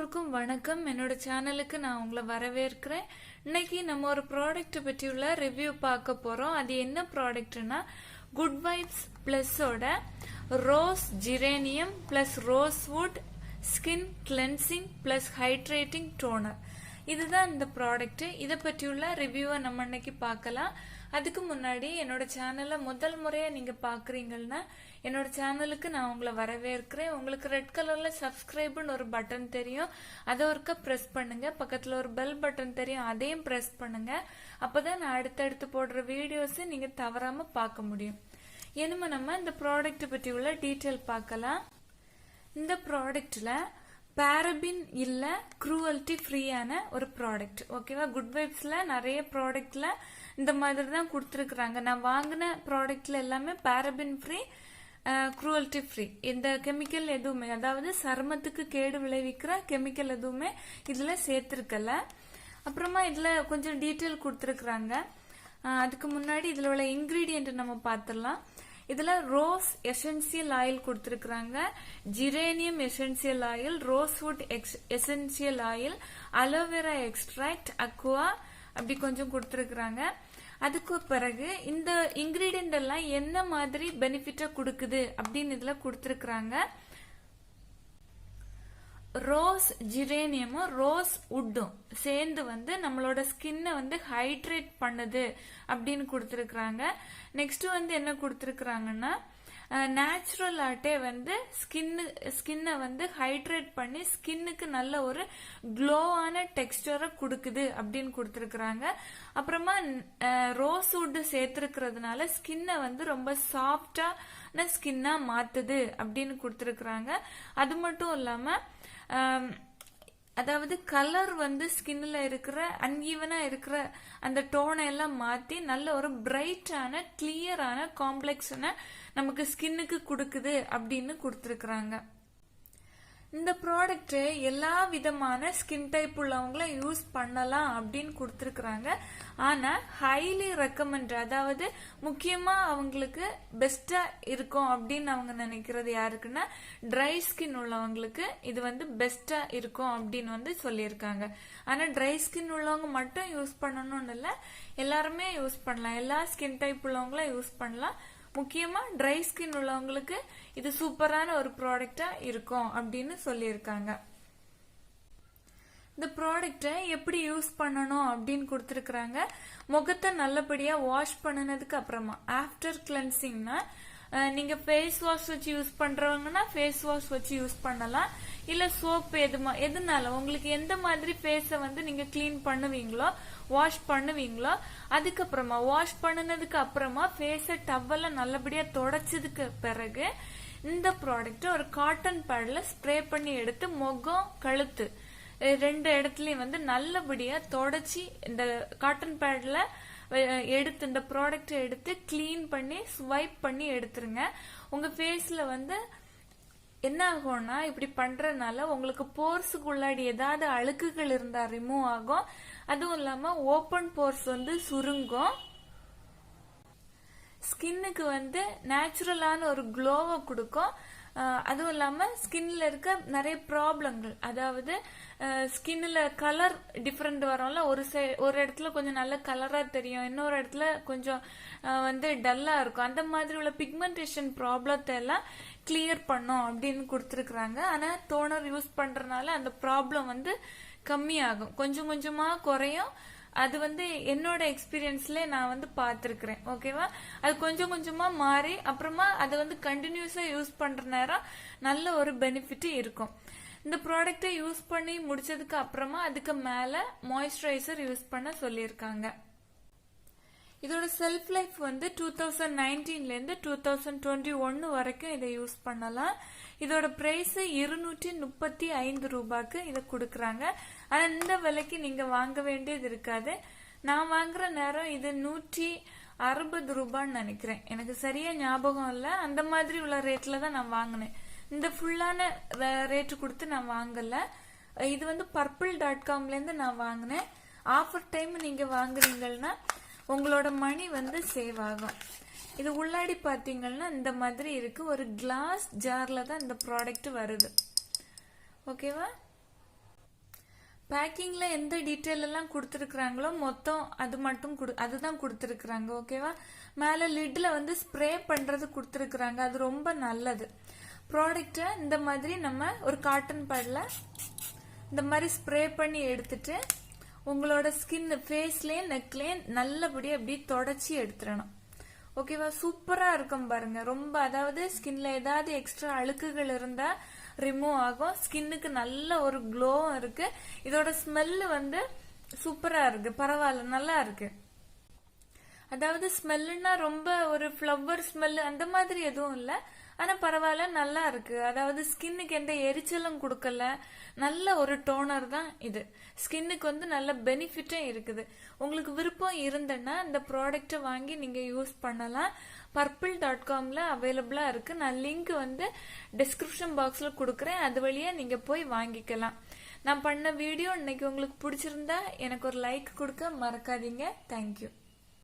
எல்லோருக்கும் வணக்கம். என்னோட சேனலுக்கு நான் உங்களை வரவேற்கிறேன். இன்னைக்கு நம்ம ஒரு ப்ராடக்ட் பற்றியுள்ள ரிவ்யூ பார்க்க போறோம். அது என்ன ப்ராடக்ட்னா குட் வைப்ஸ் பிளஸோட rose geranium plus rosewood skin cleansing plus hydrating toner. இதுதான் இந்த ப்ராடக்ட். இதை பற்றியுள்ள ரிவ்யூவை நம்ம இன்னைக்கு பார்க்கலாம். அதுக்கு முன்னாடி என்னோட சேனலை முதல் முறையா நீங்க பாக்குறீங்கன்னா என்னோட சேனலுக்கு நான் உங்களை வரவேற்கிறேன். உங்களுக்கு ரெட் கலர்ல சப்ஸ்கிரைப்னு ஒரு பட்டன் தெரியும், அதை ஒருக்க பிரஸ் பண்ணுங்க. பக்கத்துல ஒரு பெல் பட்டன் தெரியும், அதையும் பிரஸ் பண்ணுங்க. அப்பதான் நான் அடுத்தடுத்து போடுற வீடியோஸ் நீங்க தவறாம பார்க்க முடியும். இனிமே நம்ம இந்த ப்ராடக்ட் பற்றி உள்ள டீட்டெயில் பார்க்கலாம். இந்த ப்ராடக்ட்ல பாரபின் இல்ல க்ரூவல்டி ஃப்ரீயான ஒரு ப்ராடக்ட். ஓகேவா? குட் வைப்ஸ்ல நிறைய ப்ராடக்ட்ல இந்த மாதிரி தான் கொடுத்துருக்குறாங்க. நான் வாங்கின ப்ராடக்ட்ல எல்லாமே பாரபின் ஃப்ரீ, க்ரூவல்டி ஃப்ரீ. இந்த கெமிக்கல் எதுவுமே, அதாவது சருமத்துக்கு கேடு விளைவிக்கிற கெமிக்கல் எதுவுமே இதுல சேர்த்திருக்கல. அப்புறமா இதுல கொஞ்சம் டீட்டெயில் கொடுத்துருக்குறாங்க. அதுக்கு முன்னாடி இதுல உள்ள இன்கிரீடியன்ட் நம்ம பார்த்துடலாம். இதுல ரோஸ் எசென்சியல் ஆயில் கொடுத்திருக்காங்க, geranium essential oil, rosewood essential oil, aloe vera extract, aqua அப்படி கொஞ்சம் கொடுத்திருக்காங்க. அதுக்கு பிறகு இந்த இன்கிரீடியன்ட் எல்லாம் என்ன மாதிரி பெனிஃபிட்ட கொடுக்குது அப்படின்னு இதுல கொடுத்திருக்காங்க. ரோஸ் ஜிரேனியமும் ரோஸ் வுட்டும் சேர்ந்து நம்மளோட ஸ்கின்னை ஹைட்ரேட் பண்ணுது அப்படின்னு கொடுத்துருக்காங்க. நெக்ஸ்ட் என்ன கொடுத்துருக்காங்கன்னா நேச்சுரல் ஆட்டே ஸ்கின்னை ஹைட்ரேட் பண்ணி ஸ்கின்னுக்கு நல்ல ஒரு க்ளோவான டெக்ஸ்டரை கொடுக்குது அப்படின்னு கொடுத்துருக்காங்க. அப்புறமா ரோஸ் வுட் சேர்த்திருக்கிறதுனால ஸ்கின்னை ரொம்ப சாஃப்டான ஸ்கின்னா மாத்துது அப்படின்னு கொடுத்துருக்காங்க. அது மட்டும் இல்லாம அதாவது கலர் ஸ்கின்ல இருக்கிற அன்ஈவனா இருக்கிற அந்த டோனை எல்லாம் மாத்தி நல்ல ஒரு பிரைட்டான கிளியரான காம்ப்ளெக்ஸனை நமக்கு ஸ்கின்னுக்கு கொடுக்குது அப்படின்னு கொடுத்துருக்காங்க. இந்த ப்ராடக்ட் எல்லா விதமான ஸ்கின் டைப் உள்ளவங்களும் யூஸ் பண்ணலாம் அப்படின்னு கொடுத்துருக்காங்க. ஆனா ஹைலி ரெக்கமெண்ட், அதாவது முக்கியமா அவங்களுக்கு பெஸ்டா இருக்கும் அப்படின்னு அவங்க நினைக்கிறது யாருக்குன்னா ட்ரை ஸ்கின் உள்ளவங்களுக்கு இது பெஸ்டா இருக்கும் அப்படின்னு சொல்லியிருக்காங்க. ஆனா ட்ரை ஸ்கின் உள்ளவங்க மட்டும் யூஸ் பண்ணணும்னு இல்லை, எல்லாருமே யூஸ் பண்ணலாம். எல்லா ஸ்கின் டைப் உள்ளவங்களும் யூஸ் பண்ணலாம். முக்கியமா ட்ரை ஸ்கின் உள்ளவங்களுக்கு இது சூப்பரான ஒரு ப்ராடக்டா இருக்கும் அப்படின்னு சொல்லியிருக்காங்க. இந்த ப்ராடக்ட எப்படி யூஸ் பண்ணணும் அப்படின்னு கொடுத்துருக்காங்க. முகத்தை நல்லபடியா வாஷ் பண்ணினதுக்கு அப்புறமா ஆஃப்டர் கிளென்சிங்னா நீங்க ஃபேஸ் வாஷ் வச்சு யூஸ் பண்றவங்கன்னா ஃபேஸ் வாஷ் வச்சு யூஸ் பண்ணலாம். இல்ல சோப் எதுனால உங்களுக்கு எந்த மாதிரி ஃபேஸ நீங்க கிளீன் பண்ணுவீங்களோ, வாஷ் பண்ணுவீங்களோ, அதுக்கப்புறமா வாஷ் பண்ணினதுக்கு அப்புறமா ஃபேஸ டவல்ல நல்லபடியா தொடச்சதுக்கு பிறகு இந்த ப்ராடக்ட் ஒரு காட்டன் பேட்ல ஸ்ப்ரே பண்ணி எடுத்து முகம் கழுத்து ரெண்டு இடத்துலயும் நல்லபடியா தொடச்சி இந்த காட்டன் பேட்ல எடுத்து இந்த ப்ராடக்ட் எடுத்து கிளீன் பண்ணி ஸ்வைப் பண்ணி எடுத்துருங்க. உங்க ஃபேஸ்ல என்ன ஆகும்னா இப்படி பண்றதுனால உங்களுக்கு போர்ஸுக்குள்ளாடி ஏதாவது அழுக்குகள் இருந்தா ரிமூவ் ஆகும். அதுவும் இல்லாம ஓபன் போர்ஸ் சுருங்கும். ஸ்கின்னுக்கு நேச்சுரலான ஒரு க்ளோவை கொடுக்கும். அதுவும் இல்லாம ஸ்கின்ல இருக்க நிறைய ப்ராப்ளங்கள், அதாவது ஸ்கின்ல கலர் டிஃபரெண்ட் வரும்ல, ஒரு இடத்துல கொஞ்சம் நல்ல கலரா தெரியும், இன்னொரு இடத்துல கொஞ்சம் டல்லா இருக்கும். அந்த மாதிரி உள்ள பிக்மெண்டேஷன் ப்ராப்ளத்தை எல்லாம் கிளியர் பண்ணும் அப்படின்னு கொடுத்துருக்காங்க. ஆனா டோனர் யூஸ் பண்றதுனால அந்த ப்ராப்ளம் கம்மியாகும், கொஞ்சம் கொஞ்சமா குறையும். அது என்னோட எக்ஸ்பீரியன்ஸ்ல நான் பார்த்திருக்கிறேன். ஓகேவா? அது கொஞ்சம் கொஞ்சமா மாறி அப்புறமா அது கண்டினியூஸா யூஸ் பண்ற நேரம் நல்ல ஒரு பெனிஃபிட் இருக்கும். இந்த ப்ராடக்டை யூஸ் பண்ணி முடிச்சதுக்கு அப்புறமா அதுக்கு மேல மாய்ஸ்சரைசர் யூஸ் பண்ண சொல்லியிருக்காங்க. இதோட செல்ஃப் லைஃப் 2019ல இருந்து 2021 வரைக்கும் இதை யூஸ் பண்ணலாம். இதோட பிரைஸ் 235 ரூபாய்க்கு இதை கொடுக்கறாங்க. ஆனா இந்த விலைக்கு நீங்க வாங்க வேண்டியது இருக்காது. நான் வாங்குற நேரம் இது 160 ரூபான்னு நினைக்கிறேன், எனக்கு சரியா ஞாபகம் இல்ல. அந்த மாதிரி உள்ள ரேட்ல தான் நான் வாங்கினேன். இந்த ஃபுல்லான ரேட்டு கொடுத்து நான் வாங்கல. இது purple.comல இருந்து நான் வாங்கினேன். ஆஃபர் டைம் நீங்க வாங்குறீங்கன்னா உங்களோட மணி சேவ் ஆகும். இது உள்ளாடி பாத்தீங்கன்னா இந்த மாதிரி இருக்கு. ஒரு கிளாஸ் ஜார்ல தான் இந்த ப்ராடக்ட் வருது. ஓகேவா? பேக்கிங்ல எந்த டீட்டெயில் எல்லாம் கொடுத்துருக்காங்களோ மொத்தம் அது மட்டும் அதுதான் கொடுத்துருக்காங்க. ஓகேவா? மேல லிட்ல வந்து ஸ்ப்ரே பண்றது கொடுத்துருக்காங்க. அது ரொம்ப நல்லது. ப்ராடக்ட இந்த மாதிரி நம்ம ஒரு காட்டன் பேட்ல இந்த மாதிரி ஸ்ப்ரே பண்ணி எடுத்துட்டு உங்களோட ஸ்கின் ஃபேஸ்லயும் நெக்லயும் நல்லபடியா அப்படி தொடச்சி எடுத்துடணும். ஓகேவா? சூப்பரா இருக்கும் பாருங்க. ரொம்ப அதாவது ஸ்கின்ல ஏதாவது எக்ஸ்ட்ரா அழுக்குகள் இருந்தா ரிமூவ் ஆகும். ஸ்கின்னுக்கு நல்ல ஒரு க்ளோ இருக்கு. இதோட ஸ்மெல் வந்து சூப்பரா இருக்கு. பரவாயில்ல, நல்லா இருக்கு. அதாவது ஸ்மெல்லுன்னா ரொம்ப ஒரு ஃப்ளவர் ஸ்மெல் அந்த மாதிரி எதுவும் இல்ல. ஆனா பரவாயில்ல, நல்லா இருக்கு. அதாவது ஸ்கின்னுக்கு எந்த எரிச்சலும் கொடுக்கல. நல்ல ஒரு டோனர் தான் இது. ஸ்கின்னுக்கு வந்து நல்ல பெனிஃபிட்டும் இருக்குது. உங்களுக்கு விருப்பம் இருந்ததுன்னா இந்த ப்ராடக்ட்டை வாங்கி நீங்க யூஸ் பண்ணலாம். purple.comல அவைலபிளா இருக்கு. நான் லிங்க் வந்து டிஸ்கிரிப்ஷன் பாக்ஸ்ல கொடுக்குறேன். அது வழியா நீங்க போய் வாங்கிக்கலாம். நான் பண்ண வீடியோ இன்னைக்கு உங்களுக்கு பிடிச்சிருந்தா எனக்கு ஒரு லைக் கொடுக்க மறக்காதீங்க. தேங்க்யூ.